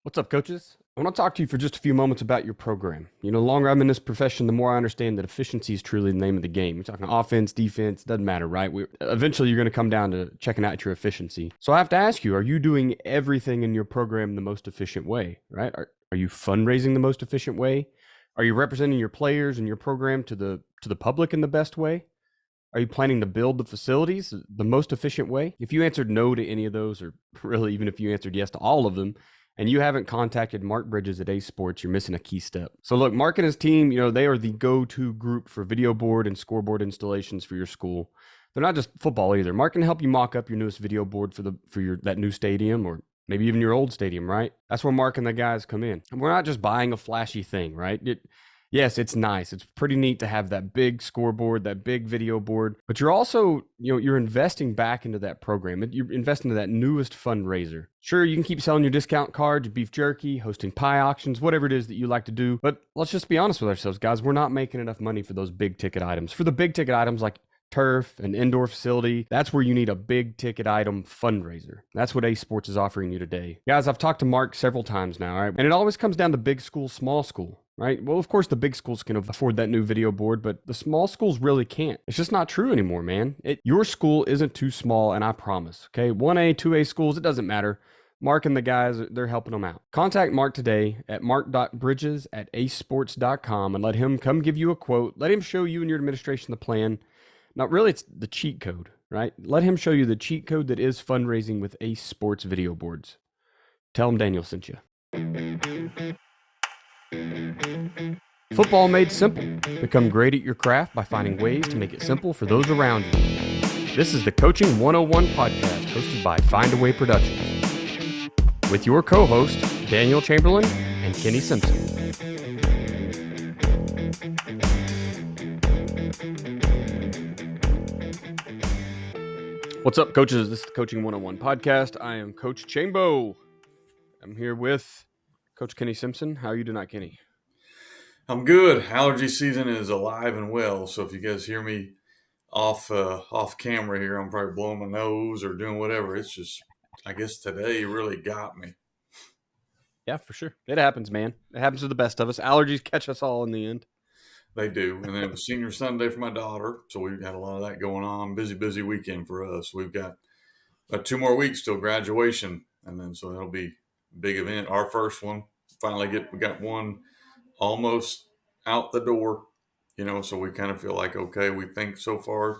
What's up, coaches? I want to talk to you for just a few moments about your program. The longer I'm in this profession, the more I understand that efficiency is truly the name of the game. We're talking offense, defense, doesn't matter, right? Eventually, you're going to come down to checking out your efficiency. So I have to ask you, are you doing everything in your program the most efficient way, right? Are you fundraising the most efficient way? Are you representing your players and your program to the public in the best way? Are you planning to build the facilities the most efficient way? If you answered no to any of those, or really even if you answered yes to all of them, and you haven't contacted Mark Bridges at Ace Sports, you're missing a key step. So look, Mark and his team, they are the go-to group for video board and scoreboard installations for your school. They're not just football either. Mark can help you mock up your newest video board for your that new stadium, or maybe even your old stadium, right? That's where Mark and the guys come in. And we're not just buying a flashy thing, right? Yes, it's nice. It's pretty neat to have that big scoreboard, that big video board, but you're also, you're investing back into that program. You're investing into that newest fundraiser. Sure, you can keep selling your discount cards, your beef jerky, hosting pie auctions, whatever it is that you like to do. But let's just be honest with ourselves, guys. We're not making enough money for those big ticket items. For the big ticket items like turf, an indoor facility, that's where you need a big ticket item fundraiser. That's what Ace Sports is offering you today. Guys, I've talked to Mark several times now, right? And it always comes down to big school, small school. Right? Well, of course, the big schools can afford that new video board, but the small schools really can't. It's just not true anymore, man. Your school isn't too small, and I promise. Okay, 1A, 2A schools, it doesn't matter. Mark and the guys, they're helping them out. Contact Mark today at mark.bridges@acesports.com and let him come give you a quote. Let him show you and your administration the plan. Now, really, it's the cheat code, right? Let him show you the cheat code that is fundraising with Ace Sports video boards. Tell him Daniel sent you. Football made simple. Become great at your craft by finding ways to make it simple for those around you. This is the Coaching 101 podcast hosted by Find a Way Productions with your co-host, Daniel Chamberlain and Kenny Simpson. What's up, coaches? This is the Coaching 101 podcast. I am Coach Chambo. I'm here with Coach Kenny Simpson. How are you tonight, Kenny? I'm good. Allergy season is alive and well. So if you guys hear me off camera here, I'm probably blowing my nose or doing whatever. It's just, I guess today really got me. Yeah, for sure. It happens, man. It happens to the best of us. Allergies catch us all in the end. They do. And then it was senior Sunday for my daughter. So we've got a lot of that going on. Busy weekend for us. We've got 2 more weeks till graduation. And then so that'll be a big event. Our first one. We got one almost out the door, so we kind of feel like, okay, we think so far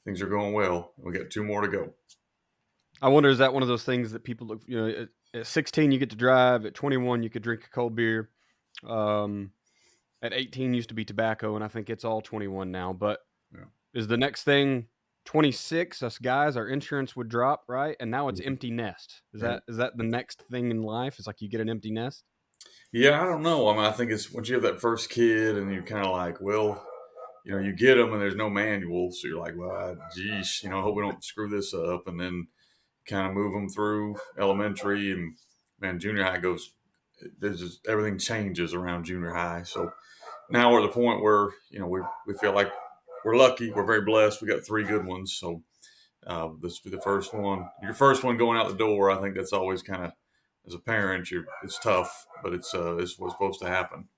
things are going well. We got 2 more to go. I wonder, is that one of those things that people look, at 16 you get to drive, at 21 you could drink a cold beer, at 18 used to be tobacco, and I think it's all 21 now, but yeah. Is the next thing 26, us guys, our insurance would drop, right? And now it's empty nest. Is that the next thing in life? It's like you get an empty nest? Yeah, I don't know. I mean, I think it's once you have that first kid and you're kind of like, well, you get them and there's no manual. So you're like, well, geez, I hope we don't screw this up. And then kind of move them through elementary and, man, junior high goes, everything changes around junior high. So now we're at the point where, we feel like we're lucky. We're very blessed. We got 3 good ones. So this will be the first one. Your first one going out the door, I think that's always kind of, as a parent, it's tough, but it's what's supposed to happen.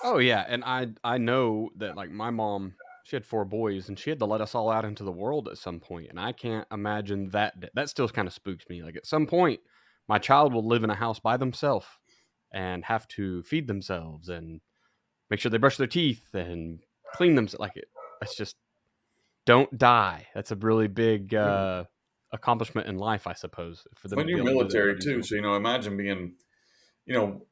Oh yeah, and I know that, like, my mom, she had 4 boys, and she had to let us all out into the world at some point, and I can't imagine that still kind of spooks me. Like, at some point, my child will live in a house by themselves and have to feed themselves and make sure they brush their teeth and clean themselves. Like, that's just, don't die. That's a really big accomplishment in life, I suppose. For them when you're military too, so imagine being,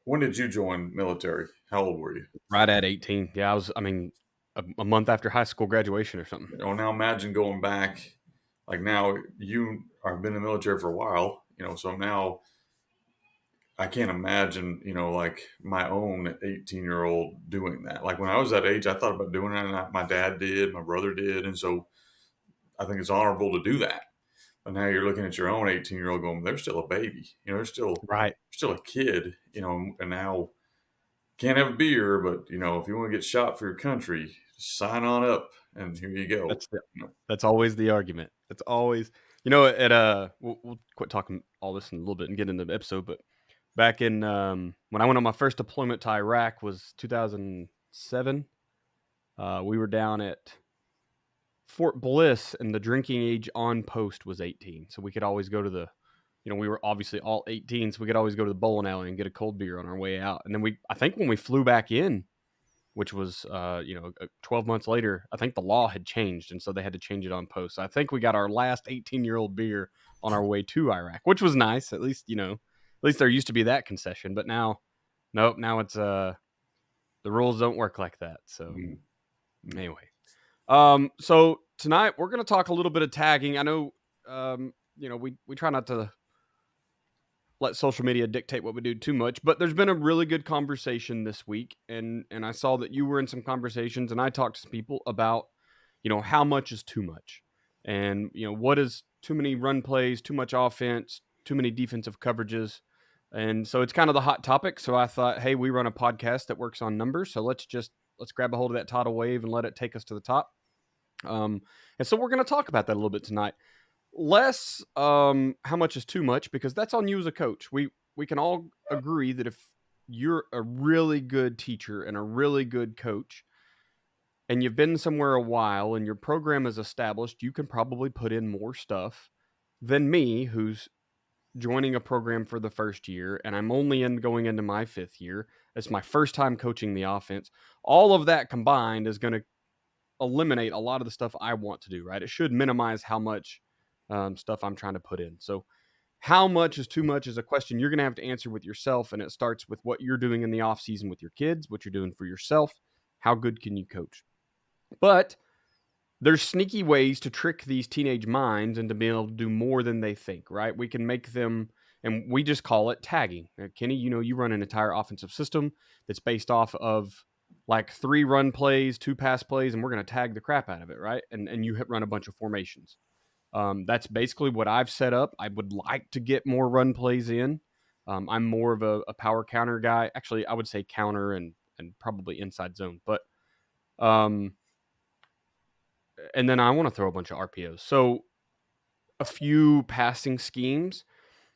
when did you join military? How old were you? Right at 18. Yeah, I was. I mean, a month after high school graduation or something. Now imagine going back. Like, now you have been in the military for a while, so now I can't imagine, like my own 18-year-old doing that. Like, when I was that age, I thought about doing it, and my dad did, my brother did, and so I think it's honorable to do that. But now you're looking at your own 18-year-old going, they're still a baby. They're still still a kid, and now can't have a beer, but, if you want to get shot for your country, sign on up, and here you go. That's always the argument. It's always, we'll quit talking all this in a little bit and get into the episode, but back in when I went on my first deployment to Iraq was 2007. We were down at Fort Bliss, and the drinking age on post was 18. So we could always go to the, we were obviously all 18, so we could always go to the bowling alley and get a cold beer on our way out. And then I think when we flew back in, which was 12 months later, I think the law had changed, and so they had to change it on post. So I think we got our last 18-year-old beer on our way to Iraq, which was nice. At least there used to be that concession, but now, nope. Now it's the rules don't work like that. So anyway, so tonight we're going to talk a little bit of tagging. I know, we try not to let social media dictate what we do too much, but there's been a really good conversation this week, and I saw that you were in some conversations, and I talked to some people about, how much is too much, and what is too many run plays, too much offense, too many defensive coverages, and so it's kind of the hot topic. So I thought, hey, we run a podcast that works on numbers, so let's grab a hold of that tidal wave and let it take us to the top. And so we're going to talk about that a little bit tonight. Less how much is too much, because that's on you as a coach. We can all agree that if you're a really good teacher and a really good coach, and you've been somewhere a while and your program is established, you can probably put in more stuff than me, who's joining a program for the first year, and I'm only going into my 5th year. It's my first time coaching the offense. All of that combined is going to eliminate a lot of the stuff I want to do, right? It should minimize how much stuff I'm trying to put in. So how much is too much is a question you're going to have to answer with yourself, and it starts with what you're doing in the off season with your kids, what you're doing for yourself. How good can you coach? But there's sneaky ways to trick these teenage minds into being able to do more than they think, right? We can make them, and we just call it tagging. Kenny, you run an entire offensive system that's based off of like 3 run plays, 2 pass plays, and we're going to tag the crap out of it, right? And you run a bunch of formations. That's basically what I've set up. I would like to get more run plays in. I'm more of a power counter guy. Actually, I would say counter and probably inside zone. But and then I want to throw a bunch of RPOs. So a few passing schemes,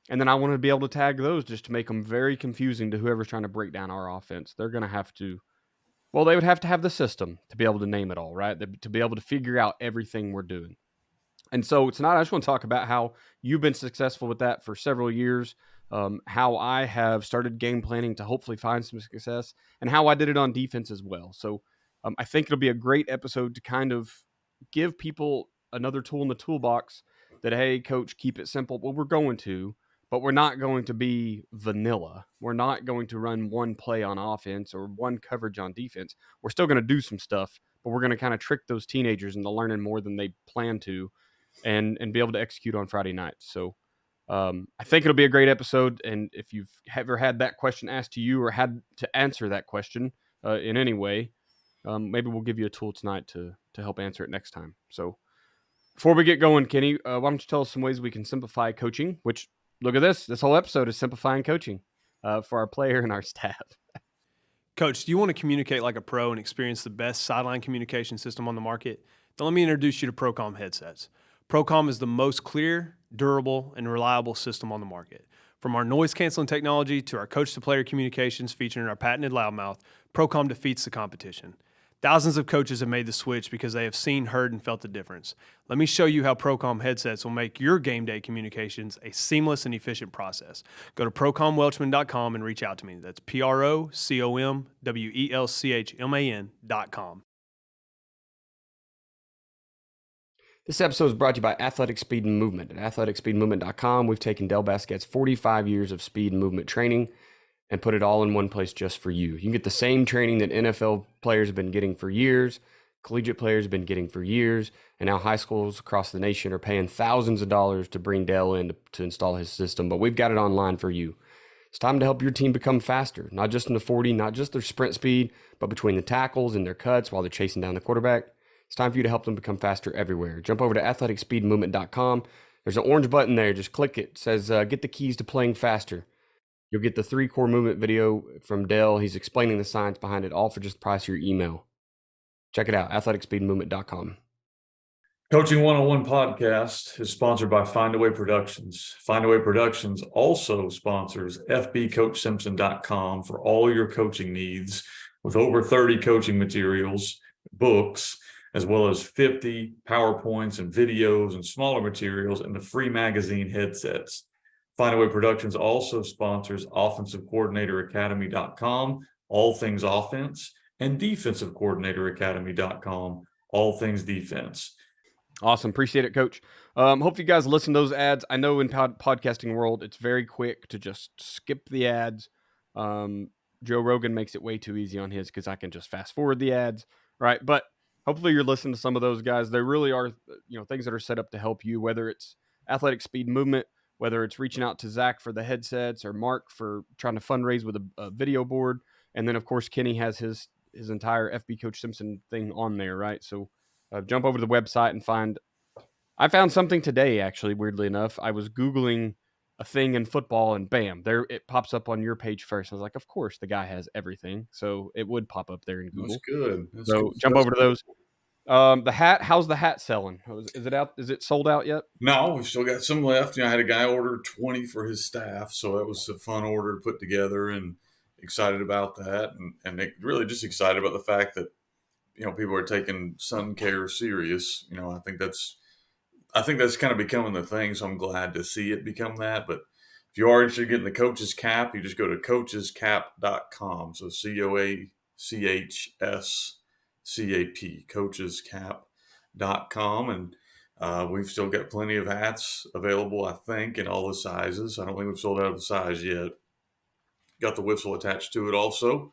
and then I want to be able to tag those just to make them very confusing to whoever's trying to break down our offense. They're going to have to, well, they would have to have the system to be able to name it all, right? To be able to figure out everything we're doing. And so tonight I just want to talk about how you've been successful with that for several years, how I have started game planning to hopefully find some success, and how I did it on defense as well. So I think it'll be a great episode to kind of give people another tool in the toolbox that, hey, coach, keep it simple. Well, we're going to, but we're not going to be vanilla. We're not going to run one play on offense or one coverage on defense. We're still going to do some stuff, but we're going to kind of trick those teenagers into learning more than they plan to, and be able to execute on Friday nights. So I think it'll be a great episode. And if you've ever had that question asked to you or had to answer that question in any way, maybe we'll give you a tool tonight to help answer it next time. So before we get going, Kenny, why don't you tell us some ways we can simplify coaching? Which, look at this. This whole episode is simplifying coaching for our player and our staff. Coach, do you want to communicate like a pro and experience the best sideline communication system on the market? Then let me introduce you to Procom headsets. Procom is the most clear, durable, and reliable system on the market. From our noise-canceling technology to our coach-to-player communications featuring our patented loudmouth, Procom defeats the competition. Thousands of coaches have made the switch because they have seen, heard, and felt the difference. Let me show you how Procom headsets will make your game day communications a seamless and efficient process. Go to procomwelchman.com and reach out to me. That's PROCOMWELCHMAN.com. This episode is brought to you by Athletic Speed and Movement. At athleticspeedmovement.com, we've taken Del Basquet's 45 years of speed and movement training and put it all in one place just for you. You can get the same training that NFL players have been getting for years, collegiate players have been getting for years, and now high schools across the nation are paying thousands of dollars to bring Dell in to install his system, but we've got it online for you. It's time to help your team become faster, not just in the 40, not just their sprint speed, but between the tackles and their cuts while they're chasing down the quarterback. It's time for you to help them become faster everywhere. Jump over to athleticspeedmovement.com. There's an orange button there. Just click it. It says, get the keys to playing faster. You'll get the 3 core movement video from Dell. He's explaining the science behind it, all for just the price of your email. Check it out, athleticspeedmovement.com. Coaching 101 podcast is sponsored by Findaway Productions. Findaway Productions also sponsors fbcoachsimpson.com for all your coaching needs, with over 30 coaching materials, books, as well as 50 PowerPoints and videos and smaller materials and the free magazine headsets. Findaway Productions also sponsors offensivecoordinatoracademy.com, all things offense, and defensivecoordinatoracademy.com, all things defense. Awesome. Appreciate it, Coach. Hope you guys listen to those ads. I know in podcasting world, it's very quick to just skip the ads. Joe Rogan makes it way too easy on his because I can just fast forward the ads, right? But hopefully you're listening to some of those guys. They really are, things that are set up to help you, whether it's athletic speed movement, whether it's reaching out to Zach for the headsets or Mark for trying to fundraise with a video board. And then, of course, Kenny has his entire FB Coach Simpson thing on there, right? So jump over to the website and I found something today, actually, weirdly enough. I was Googling a thing in football and bam, there it pops up on your page first. I was like, of course, the guy has everything. So it would pop up there in Google. That's good. So jump over to those. The hat, how's the hat selling? Is it out? Is it sold out yet? No, we've still got some left. I had a guy order 20 for his staff. So that was a fun order to put together, and excited about that. And really just excited about the fact that, people are taking sun care serious. I think that's kind of becoming the thing. So I'm glad to see it become that. But if you are interested in getting the coach's cap, you just go to coachescap.com. So COACHSCAP, coachescap.com. And we've still got plenty of hats available, I think, in all the sizes. I don't think we've sold out of the size yet. Got the whistle attached to it also.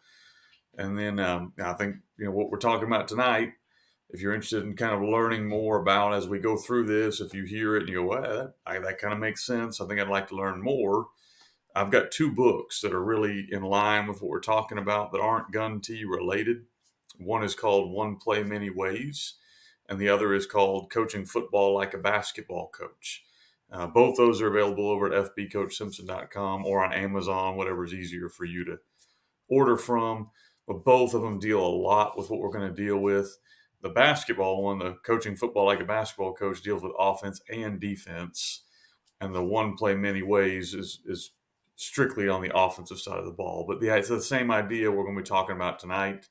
And then I think, what we're talking about tonight, if you're interested in kind of learning more about as we go through this, if you hear it and you go, well, that kind of makes sense, I think I'd like to learn more. I've got 2 books that are really in line with what we're talking about that aren't gun tee related. One is called One Play Many Ways, and the other is called Coaching Football Like a Basketball Coach. Both those are available over at fbcoachsimpson.com or on Amazon, whatever is easier for you to order from. But both of them deal a lot with what we're going to deal with. The basketball one, the Coaching Football Like a Basketball Coach, deals with offense and defense. And the One Play Many Ways is strictly on the offensive side of the ball. But it's the same idea we're going to be talking about tonight.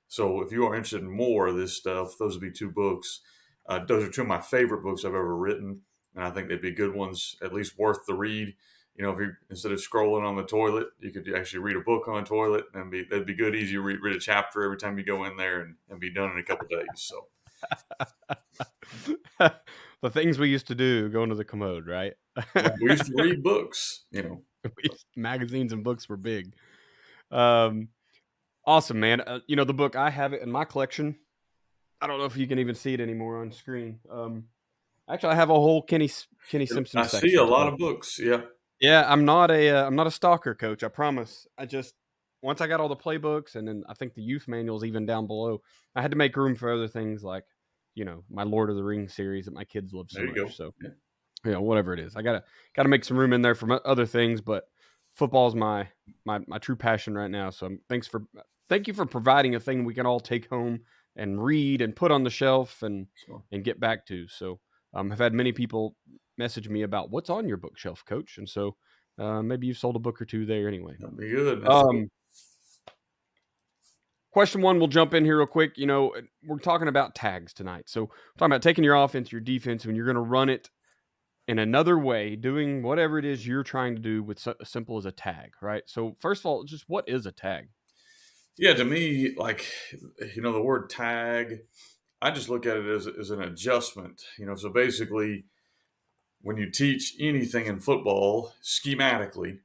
So if you are interested in more of this stuff, those would be 2 books. Those are 2 of my favorite books I've ever written. And I think they'd be good ones, at least worth the read. If you, instead of scrolling on the toilet, you could actually read a book on the toilet, and that'd be good, easy to read a chapter every time you go in there, and be done in a couple of days. So the things we used to do going to the commode, right? We used to read books, Magazines and books were big. Awesome, man. The book, I have it in my collection. I don't know if you can even see it anymore on screen. Actually, I have a whole Kenny Simpson I section. see a lot of books. Yeah. Yeah, I'm not a stalker, Coach. I promise. Once I got all the playbooks, and then I think the youth manuals even down below, I had to make room for other things like, my Lord of the Rings series that my kids love so There you much. go. So, yeah. Whatever it is, I gotta make some room in there for other things. But football is my true passion right now. So thank you for providing a thing we can all take home and read and put on the shelf and get back to. So I've had many people message me about what's on your bookshelf, Coach, and so maybe you've sold a book or 2 there anyway. That'd be good. Question 1, we'll jump in here real quick. We're talking about tags tonight. So we're talking about taking your offense, your defense, when you're going to run it in another way, doing whatever it is you're trying to do with as simple as a tag, right? So first of all, just what is a tag? Yeah, to me, the word tag, I just look at it as an adjustment. So basically, when you teach anything in football, schematically,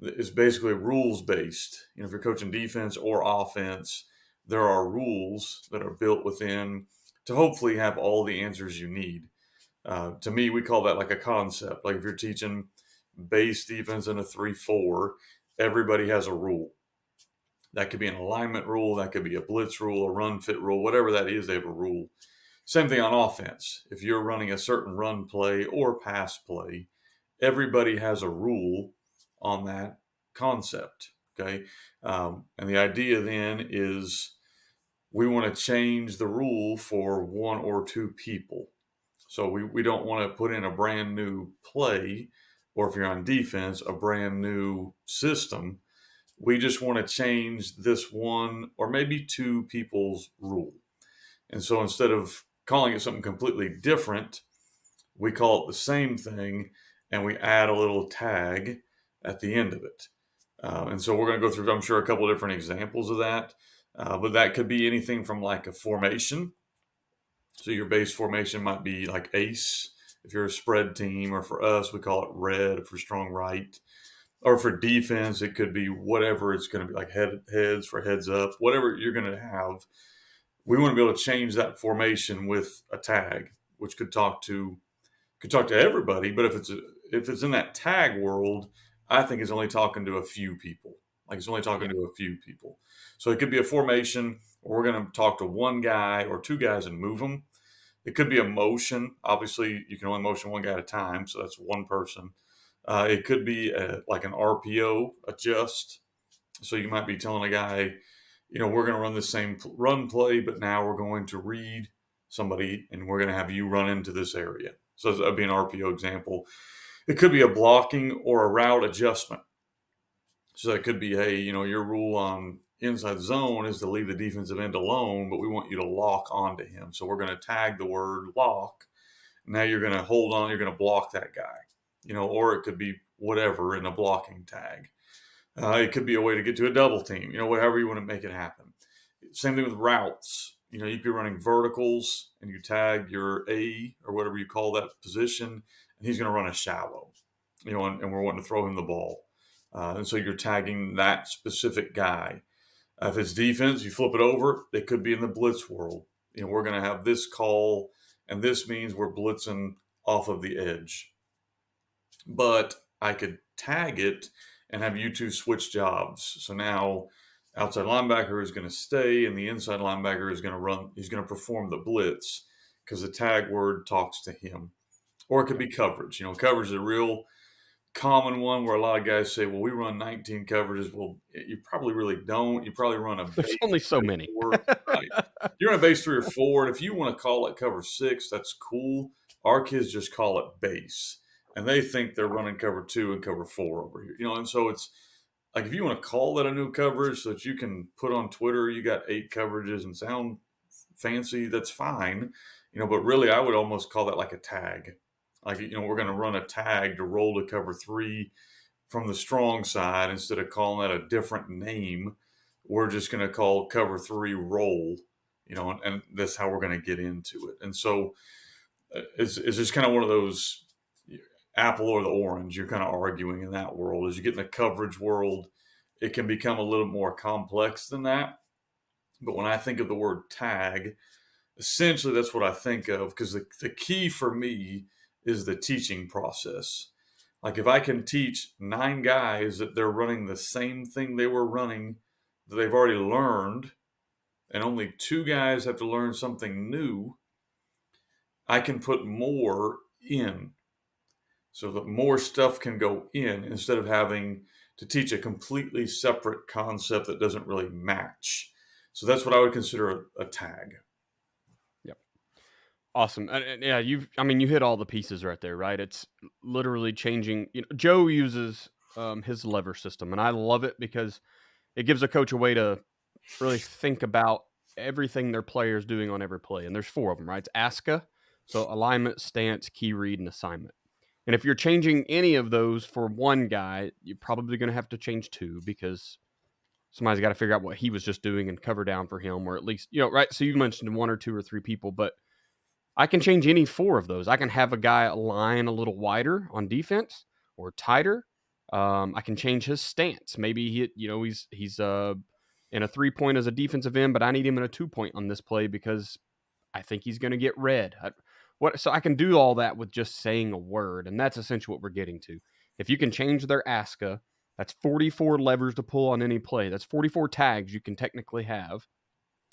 it's basically rules-based. If you're coaching defense or offense, there are rules that are built within to hopefully have all the answers you need. To me, we call that like a concept. Like if you're teaching base defense in a 3-4, everybody has a rule. That could be an alignment rule. That could be a blitz rule, a run fit rule, whatever that is, they have a rule. Same thing on offense. If you're running a certain run play or pass play, everybody has a rule on that concept. Okay. And the idea then is we want to change the rule for 1 or 2 people. So we don't want to put in a brand new play, or if you're on defense, a brand new system. We just want to change this one or maybe two people's rule. And so instead of calling it something completely different, we call it the same thing and we add a little tag at the end of it. And so we're going to go through, I'm sure, a couple of different examples of that. But that could be anything from like a formation. So your base formation might be like ace if you're a spread team, or for us, we call it red for strong right. Or for defense, it could be whatever it's going to be, like heads for heads up, whatever you're going to have. We want to be able to change that formation with a tag, which could talk to everybody. But if it's in that tag world, I think it's only talking to a few people. Like it's only talking to a few people. So it could be a formation, or we're going to talk to one guy or two guys and move them. It could be a motion. Obviously, you can only motion one guy at a time, so that's one person. It could be like an RPO adjust. So you might be telling a guy, we're going to run the same run play, but now we're going to read somebody and we're going to have you run into this area. So that would be an RPO example. It could be a blocking or a route adjustment. So that could be, hey, your rule on inside zone is to leave the defensive end alone, but we want you to lock onto him. So we're going to tag the word lock. Now you're going to hold on, you're going to block that guy, or it could be whatever in a blocking tag. It could be a way to get to a double team, whatever you want to make it happen. Same thing with routes. You could be running verticals and you tag your A or whatever you call that position, and he's going to run a shallow, and we're wanting to throw him the ball. And so you're tagging that specific guy. If it's defense, you flip it over. It could be in the blitz world. We're going to have this call, and this means we're blitzing off of the edge. But I could tag it and have you two switch jobs. So now outside linebacker is going to stay, and the inside linebacker is going to run. He's going to perform the blitz because the tag word talks to him. Or it could be coverage. Coverage is a real common one where a lot of guys say, well, we run 19 coverages. Well, you probably really don't. You probably run a base. There's only so many. Right. You're on a base 3 or 4. And if you want to call it cover 6, that's cool. Our kids just call it base. And they think they're running cover 2 and cover 4 over here. And so it's like, if you want to call that a new coverage so that you can put on Twitter, you got 8 coverages and sound fancy, that's fine. But really I would almost call that like a tag. Like, we're going to run a tag to roll to cover 3 from the strong side instead of calling that a different name. We're just going to call cover 3 roll, and that's how we're going to get into it. And so it's just kind of one of those apple or the orange. You're kind of arguing in that world. As you get in the coverage world, it can become a little more complex than that. But when I think of the word tag, essentially that's what I think of, because the key for me is the teaching process. Like if I can teach 9 guys that they're running the same thing they were running that they've already learned, and only 2 guys have to learn something new, I can put more in. So that more stuff can go in instead of having to teach a completely separate concept that doesn't really match. So that's what I would consider a tag. Awesome. And yeah, you hit all the pieces right there, right? It's literally changing. Joe uses his lever system, and I love it because it gives a coach a way to really think about everything their player's doing on every play. And there's 4 of them, right? It's ASCA, so alignment, stance, key read, and assignment. And if you're changing any of those for one guy, you're probably going to have to change 2 because somebody's got to figure out what he was just doing and cover down for him, or at least, right? So you mentioned 1 or 2 or 3 people, but I can change any 4 of those. I can have a guy align a little wider on defense or tighter. I can change his stance. Maybe he's in a 3-point as a defensive end, but I need him in a 2-point on this play because I think he's going to get red. So I can do all that with just saying a word, and that's essentially what we're getting to. If you can change their ASCA, that's 44 levers to pull on any play. That's 44 tags you can technically have.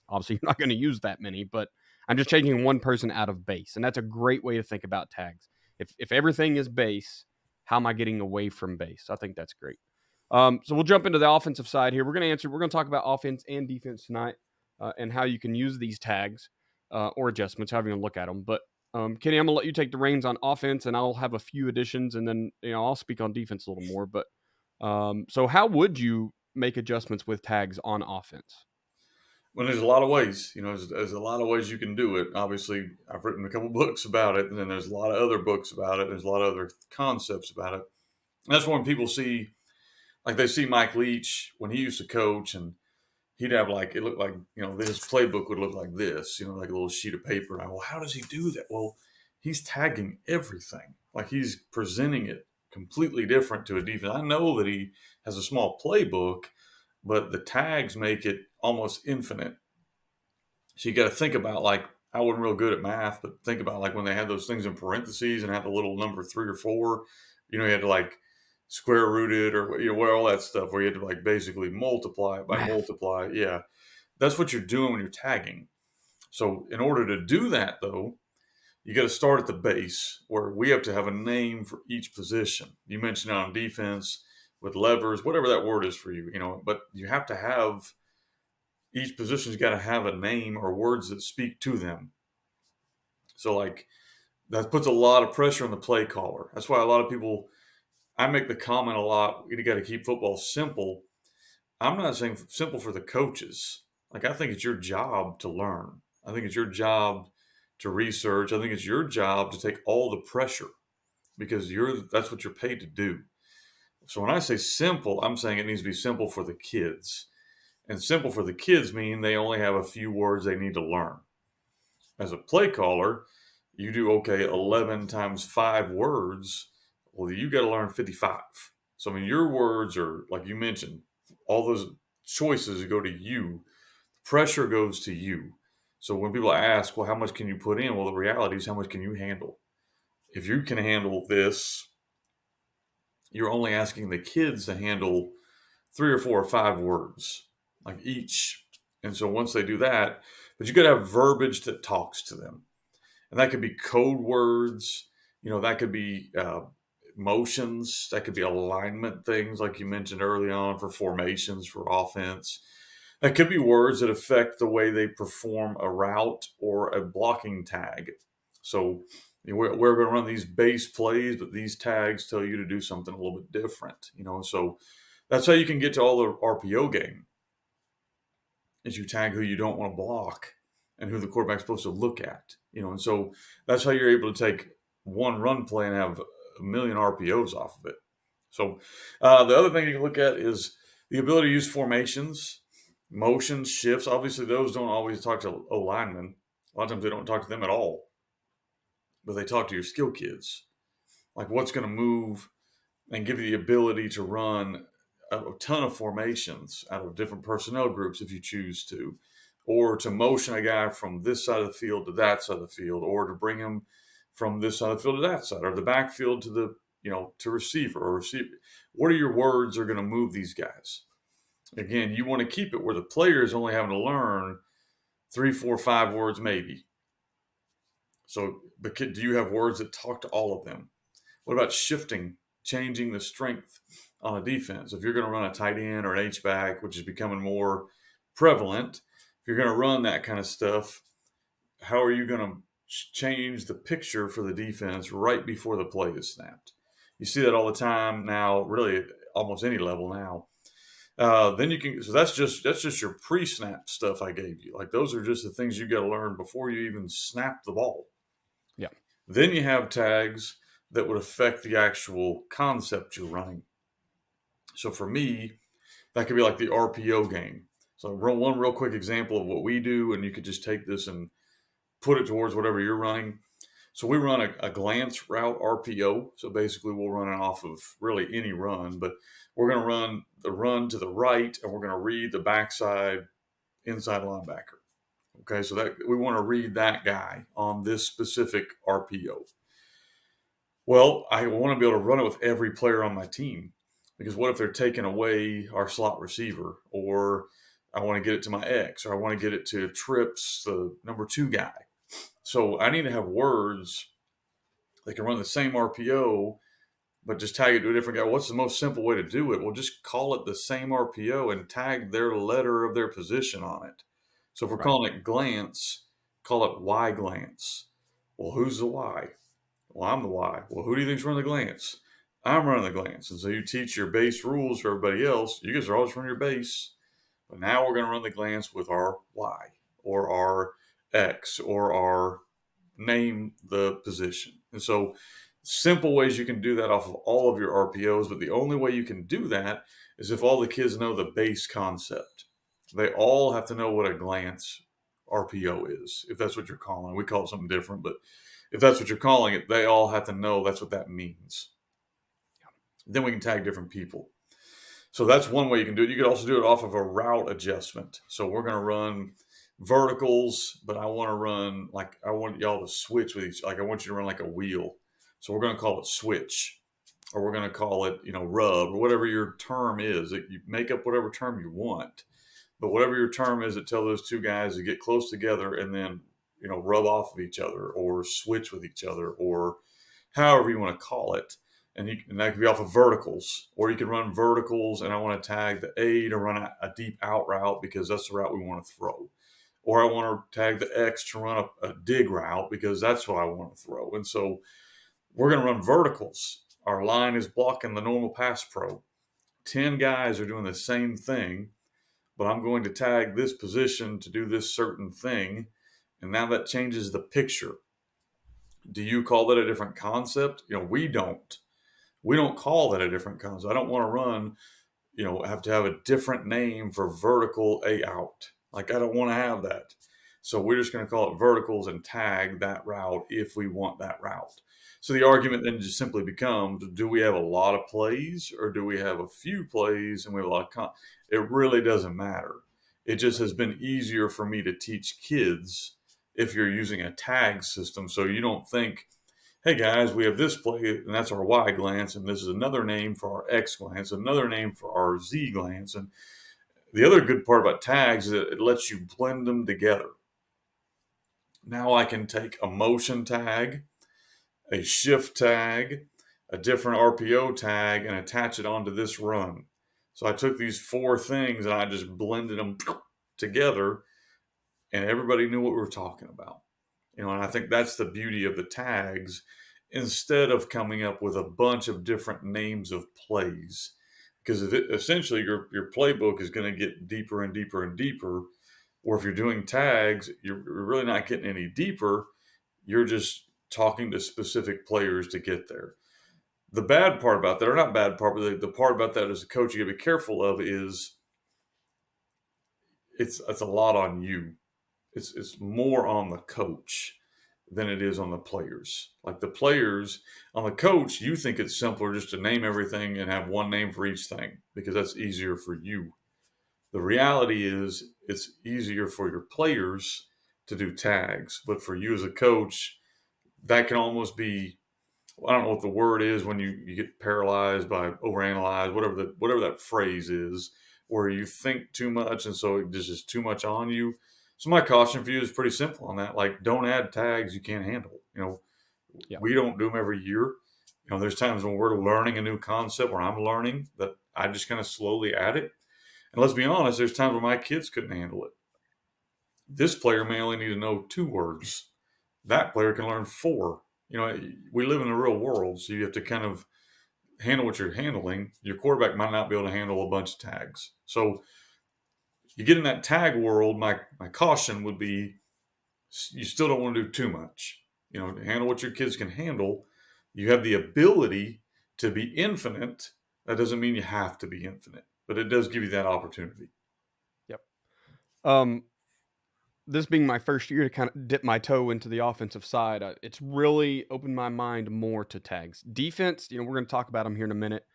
Obviously, you're not going to use that many, but I'm just changing one person out of base, and that's a great way to think about tags. If everything is base, how am I getting away from base? I think that's great. So we'll jump into the offensive side here. We're going to talk about offense and defense tonight, and how you can use these tags or adjustments, however you want to look at them. But Kenny, I'm gonna let you take the reins on offense, and I'll have a few additions, and then I'll speak on defense a little more. But so how would you make adjustments with tags on offense? Well, there's a lot of ways. There's a lot of ways you can do it. Obviously, I've written a couple books about it, and then there's a lot of other books about it. There's a lot of other concepts about it. And that's when people see, like they see Mike Leach when he used to coach, and he'd have like it looked like his playbook would look like this, like a little sheet of paper. And well, how does he do that? Well, he's tagging everything. Like he's presenting it completely different to a defense. I know that he has a small playbook, but the tags make it almost infinite. So you got to think about, like, I wasn't real good at math, but think about like when they had those things in parentheses and had the little number 3 or 4. You had to like square root it or where all that stuff where you had to like basically multiply it by multiply. Yeah, that's what you're doing when you're tagging. So in order to do that, though, you got to start at the base where we have to have a name for each position. You mentioned it on defense with levers, whatever that word is for you, but you have to have each position's got to have a name or words that speak to them. So like that puts a lot of pressure on the play caller. That's why a lot of people, I make the comment a lot, you got to keep football simple. I'm not saying simple for the coaches. Like I think it's your job to learn. I think it's your job to research. I think it's your job to take all the pressure because that's what you're paid to do. So when I say simple, I'm saying it needs to be simple for the kids. And simple for the kids mean they only have a few words they need to learn. As a play caller, you do, 11 times 5 words. Well, you got to learn 55. So, your words are, like you mentioned, all those choices go to you. Pressure goes to you. So when people ask, well, how much can you put in? Well, the reality is how much can you handle? If you can handle this, you're only asking the kids to handle 3 or 4 or 5 words, like each. And so once they do that, but you got to have verbiage that talks to them. And that could be code words, that could be motions, that could be alignment things like you mentioned early on for formations, for offense. That could be words that affect the way they perform a route or a blocking tag. So we're going to run these base plays, but these tags tell you to do something a little bit different, So that's how you can get to all the RPO game, is you tag who you don't want to block and who the quarterback's supposed to look at, And so that's how you're able to take one run play and have a million RPOs off of it. So the other thing you can look at is the ability to use formations, motions, shifts. Obviously, those don't always talk to linemen. A lot of times they don't talk to them at all, but they talk to your skill kids. Like what's going to move and give you the ability to run a ton of formations out of different personnel groups if you choose to, or to motion a guy from this side of the field to that side of the field, or to bring him from this side of the field to that side, or the backfield to the, to receiver or receiver. What are your words are going to move these guys? Again, you want to keep it where the player is only having to learn 3, 4, 5 words maybe. So do you have words that talk to all of them? What about shifting, changing the strength on a defense? If you're going to run a tight end or an H-back, which is becoming more prevalent, if you're going to run that kind of stuff, how are you going to change the picture for the defense right before the play is snapped? You see that all the time now, really at almost any level now. Then you can, so that's just your pre-snap stuff I gave you. Like those are just the things you got to learn before you even snap the ball. Yeah. Then you have tags that would affect the actual concept you're running. So for me, that could be like the RPO game. So one real quick example of what we do, and you could just take this and put it towards whatever you're running. So we run a glance route RPO. So basically we'll run it off of really any run, but we're going to run the run to the right, and we're going to read the backside inside linebacker. Okay, so that we want to read that guy on this specific RPO. Well, I want to be able to run it with every player on my team, because what if they're taking away our slot receiver, or I want to get it to my X, or I want to get it to Trips, the number 2 guy. So I need to have words that can run the same RPO, but just tag it to a different guy. What's the most simple way to do it? Well, just call it the same RPO and tag their letter of their position on it. So if we're calling it glance, call it Y glance. Well, who's the Y? Well, I'm the Y. Well, who do you think's running the glance? I'm running the glance. And so you teach your base rules for everybody else. You guys are always running your base. But now we're going to run the glance with our Y or our X or our name the position. And so simple ways you can do that off of all of your RPOs, but the only way you can do that is if all the kids know the base concept. They all have to know what a glance RPO is, if that's what you're calling it. We call it something different, but if that's what you're calling it, they all have to know that's what that means. Then we can tag different people. So that's one way you can do it. You could also do it off of a route adjustment. So we're going to run verticals, but I want to run I want y'all to switch with each. Like I want you to run like a wheel. So we're going to call it switch, or we're going to call it rub, or whatever your term is. You make up whatever term you want, but whatever your term is, that tell those two guys to get close together and then rub off of each other or switch with each other or however you want to call it. And that could be off of verticals, or you can run verticals and I want to tag the A to run a deep out route because that's the route we want to throw. Or I want to tag the X to run a dig route because that's what I want to throw. And so we're going to run verticals. Our line is blocking the normal pass pro. 10 guys are doing the same thing, but I'm going to tag this position to do this certain thing. And now that changes the picture. Do you call that a different concept? We don't. We don't call that a different concept. I don't want to run, have to have a different name for vertical A out. Like I don't want to have that. So we're just going to call it verticals and tag that route if we want that route. So the argument then just simply becomes, do we have a lot of plays or do we have a few plays and we have a lot of it really doesn't matter. It just has been easier for me to teach kids if you're using a tag system. So you don't think, hey guys, we have this play and that's our Y glance, and this is another name for our X glance, another name for our Z glance. And the other good part about tags is that it lets you blend them together. Now I can take a motion tag, a shift tag, a different RPO tag, and attach it onto this run. So I took these 4 things and I just blended them together, and everybody knew what we were talking about. And I think that's the beauty of the tags, instead of coming up with a bunch of different names of plays. Because essentially your playbook is going to get deeper and deeper and deeper. Or if you're doing tags, you're really not getting any deeper. You're just talking to specific players to get there. The bad part about that, or not bad part, but the part about that as a coach you got to be careful of is it's a lot on you. It's more on the coach than it is on the players. Like the players, on the coach, you think it's simpler just to name everything and have one name for each thing because that's easier for you. The reality is it's easier for your players to do tags, but for you as a coach, that can almost be, I don't know what the word is when you get paralyzed by overanalyze, whatever that phrase is, where you think too much and so it just is too much on you. So my caution for you is pretty simple on that. Like, don't add tags you can't handle. We don't do them every year. There's times when we're learning a new concept, where I'm learning, that I just kind of slowly add it. And let's be honest, there's times where my kids couldn't handle it. This player may only need to know 2 words. That player can learn 4. We live in the real world, so you have to kind of handle what you're handling. Your quarterback might not be able to handle a bunch of tags. So you get in that tag world, my caution would be you still don't want to do too much. Handle what your kids can handle. You have the ability to be infinite. That doesn't mean you have to be infinite, but it does give you that opportunity. Yep. This being my first year to kind of dip my toe into the offensive side, it's really opened my mind more to tags. Defense, we're going to talk about them here in a minute,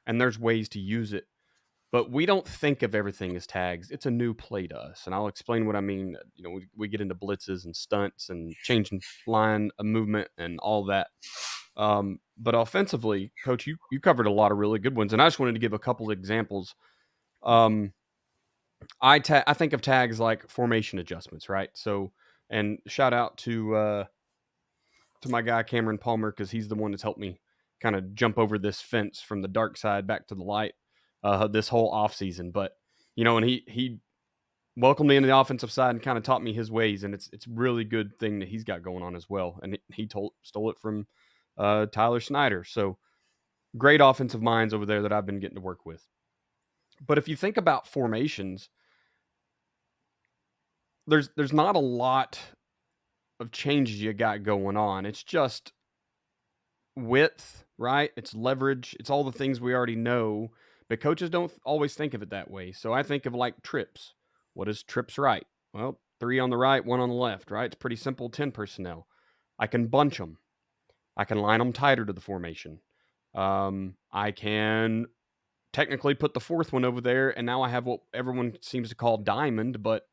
and there's ways to use it. But we don't think of everything as tags. It's a new play to us, and I'll explain what I mean. We get into blitzes and stunts and changing line of movement and all that. But offensively, Coach, you covered a lot of really good ones, and I just wanted to give a couple of examples. I think of tags like formation adjustments, right? So, and shout out to my guy Cameron Palmer, because he's the one that's helped me kind of jump over this fence from the dark side back to the light this whole off season. But and he welcomed me into the offensive side and kind of taught me his ways, and it's really good thing that he's got going on as well. And he stole it from Tyler Snyder. So great offensive minds over there that I've been getting to work with. But if you think about formations, there's not a lot of changes you got going on. It's just width, right? It's leverage. It's all the things we already know, but coaches don't always think of it that way. So I think of like trips. What is trips right? Well, 3 on the right, 1 on the left, right? It's pretty simple 10 personnel. I can bunch them. I can line them tighter to the formation. I can technically put the fourth one over there, and now I have what everyone seems to call diamond, but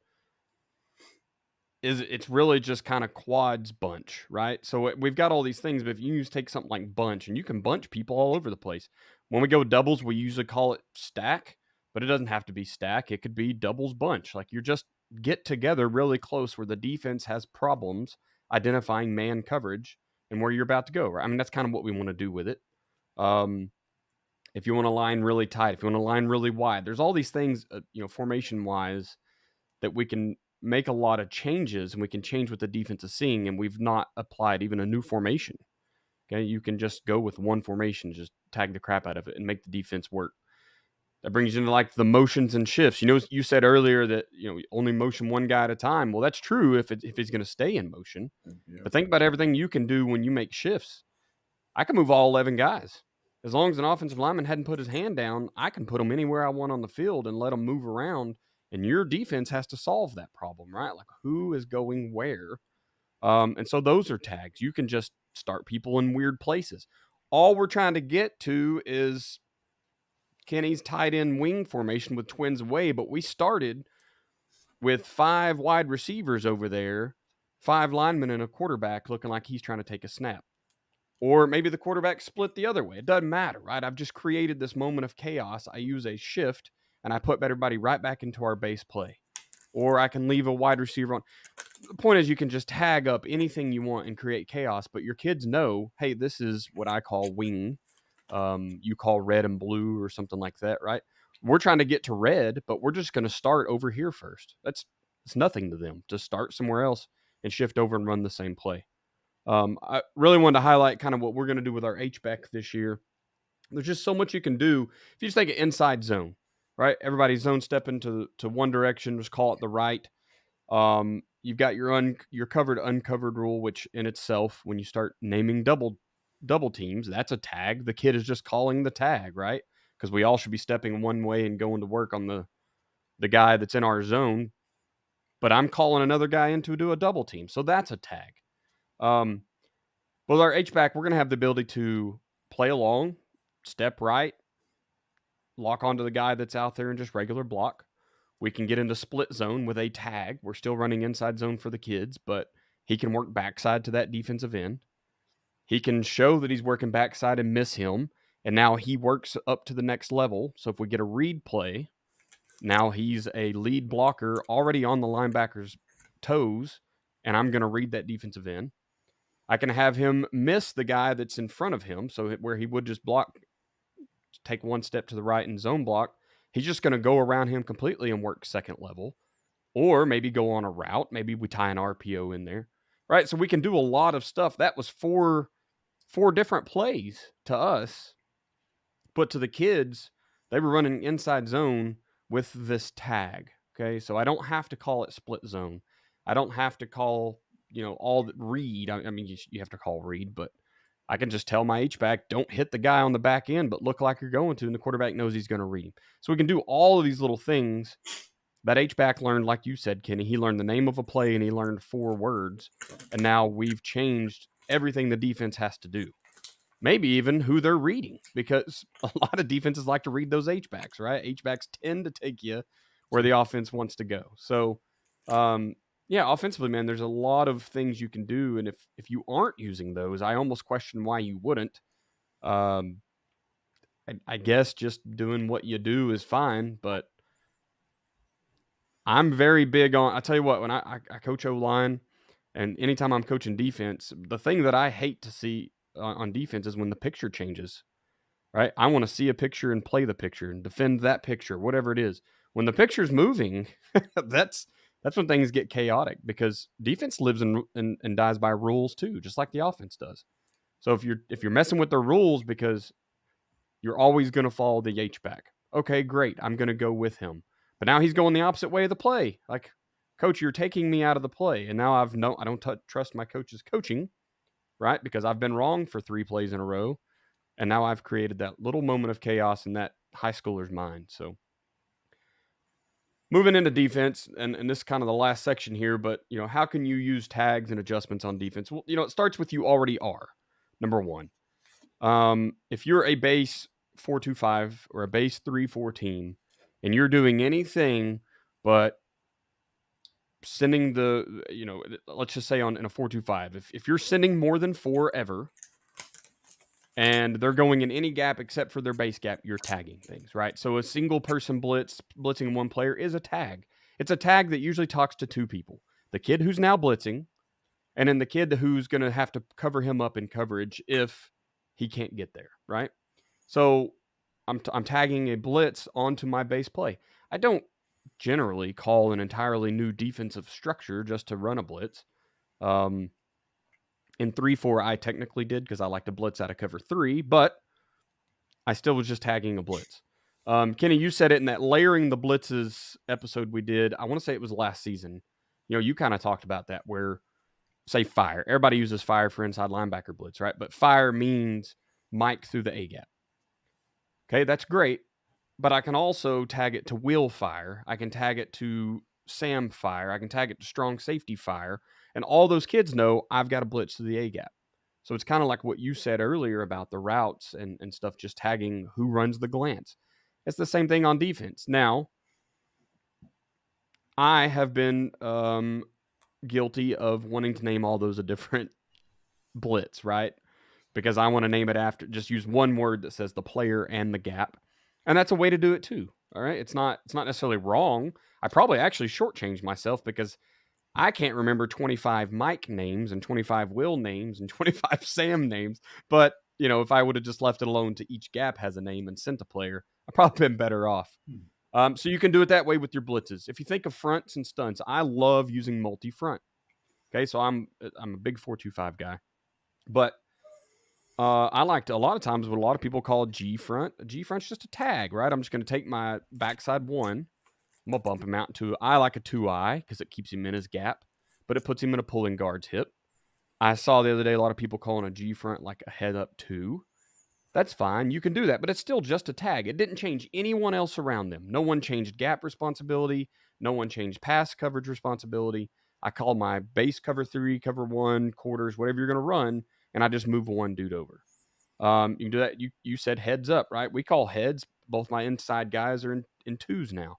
it's really just kind of quads bunch, right? So we've got all these things, but if you take something like bunch, and you can bunch people all over the place. When we go doubles, we usually call it stack, but it doesn't have to be stack. It could be doubles bunch. Like you're just get together really close where the defense has problems identifying man coverage and where you're about to go, right? I mean, that's kind of what we want to do with it. If you want to line really tight, if you want to line really wide, there's all these things, formation wise, that we can make a lot of changes, and we can change what the defense is seeing, and we've not applied even a new formation. Okay, you can just go with one formation, just tag the crap out of it and make the defense work. That brings you into like the motions and shifts. You said earlier that only motion one guy at a time. Well, that's true if he's going to stay in motion. Yeah. But think about everything you can do when you make shifts. I can move all 11 guys. As long as an offensive lineman hadn't put his hand down, I can put him anywhere I want on the field and let them move around. And your defense has to solve that problem, right? Like who is going where? And so those are tags. You can just start people in weird places. All we're trying to get to is Kenny's tight end wing formation with twins away, but we started with 5 wide receivers over there, 5 linemen and a quarterback looking like he's trying to take a snap. Or maybe the quarterback split the other way. It doesn't matter, right? I've just created this moment of chaos. I use a shift, and I put everybody right back into our base play. Or I can leave a wide receiver on. The point is you can just tag up anything you want and create chaos, but your kids know, hey, this is what I call wing. You call red and blue or something like that, right? We're trying to get to red, but we're just going to start over here first. It's nothing to them. Just start somewhere else and shift over and run the same play. I really wanted to highlight kind of what we're going to do with our H-back this year. There's just so much you can do. If you just take an inside zone, right? Everybody's zone stepping to one direction, just call it the right. You've got your covered uncovered rule, which in itself, when you start naming double teams, that's a tag. The kid is just calling the tag, right? Because we all should be stepping one way and going to work on the guy that's in our zone. But I'm calling another guy in to do a double team, so that's a tag. With our H-back, we're going to have the ability to play along, step right, lock onto the guy that's out there and just regular block. We can get into split zone with a tag. We're still running inside zone for the kids, but he can work backside to that defensive end. He can show that he's working backside and miss him, and now he works up to the next level. So if we get a read play, now he's a lead blocker already on the linebacker's toes, and I'm going to read that defensive end. I can have him miss the guy that's in front of him, so where he would just block, take one step to the right and zone block, he's just going to go around him completely and work second level. Or maybe go on a route. Maybe we tie an RPO in there, right? So we can do a lot of stuff. That was four different plays to us, but to the kids, they were running inside zone with this tag, okay? So I don't have to call it split zone. I don't have to call all the read. I mean, you have to call read, but I can just tell my H-back, don't hit the guy on the back end, but look like you're going to, and the quarterback knows he's going to read him. So we can do all of these little things. That H-back learned, like you said, Kenny, he learned the name of a play and he learned 4 words, and now we've changed everything the defense has to do. Maybe even who they're reading, because a lot of defenses like to read those H-backs, right? H-backs tend to take you where the offense wants to go. So, offensively, man, there's a lot of things you can do, and if you aren't using those, I almost question why you wouldn't. I guess just doing what you do is fine, but I'm very big on. I tell you what, when I coach O-line, and anytime I'm coaching defense, the thing that I hate to see on defense is when the picture changes. Right? I want to see a picture and play the picture and defend that picture, whatever it is. When the picture's moving, that's when things get chaotic because defense lives and dies by rules too, just like the offense does. So if you're messing with their rules because you're always going to follow the H back, okay, great, I'm going to go with him. But now he's going the opposite way of the play. Like, coach, you're taking me out of the play, and now I don't trust my coach's coaching, right? Because I've been wrong for 3 plays in a row, and now I've created that little moment of chaos in that high schooler's mind. So moving into defense, and this is kind of the last section here, but how can you use tags and adjustments on defense? Well, it starts with you already are. Number one, if you're a base 4-2-5 or a base 3-4 team, and you're doing anything but sending let's just say in a 4-2-5, if you're sending more than 4 ever, and they're going in any gap except for their base gap, you're tagging things, right? So a single person blitzing one player is a tag. It's a tag that usually talks to 2 people. The kid who's now blitzing, and then the kid who's going to have to cover him up in coverage if he can't get there, right? So I'm tagging a blitz onto my base play. I don't generally call an entirely new defensive structure just to run a blitz. In 3-4, I technically did because I like to blitz out of cover 3, but I still was just tagging a blitz. Kenny, you said it in that layering the blitzes episode we did. I want to say it was last season. You kind of talked about that where, say, fire. Everybody uses fire for inside linebacker blitz, right? But fire means Mike through the A gap. Okay, that's great. But I can also tag it to Will fire. I can tag it to Sam fire. I can tag it to strong safety fire. And all those kids know I've got a blitz to the A gap. So it's kind of like what you said earlier about the routes and stuff, just tagging who runs the glance. It's the same thing on defense. Now, I have been guilty of wanting to name all those a different blitz, right? Because I want to name it after, just use one word that says the player and the gap. And that's a way to do it too. All right. It's not necessarily wrong. I probably actually shortchanged myself because I can't remember 25 Mike names and 25 Will names and 25 Sam names. But, if I would have just left it alone to each gap has a name and sent a player, I'd probably been better off. So you can do it that way with your blitzes. If you think of fronts and stunts, I love using multi-front. Okay. So I'm a big 4-2-5 guy. But I liked a lot of times what a lot of people call G front. A G front's just a tag, right? I'm just going to take my backside 1. I'm going to bump him out to, I like a 2-eye because it keeps him in his gap, but it puts him in a pulling guard's hip. I saw the other day a lot of people calling a G front like a head up 2. That's fine. You can do that, but it's still just a tag. It didn't change anyone else around them. No one changed gap responsibility. No one changed pass coverage responsibility. I call my base cover 3, cover 1, quarters, whatever you're going to run, and I just move one dude over. You can do that. You said heads up, right? We call heads. Both my inside guys are in 2s now.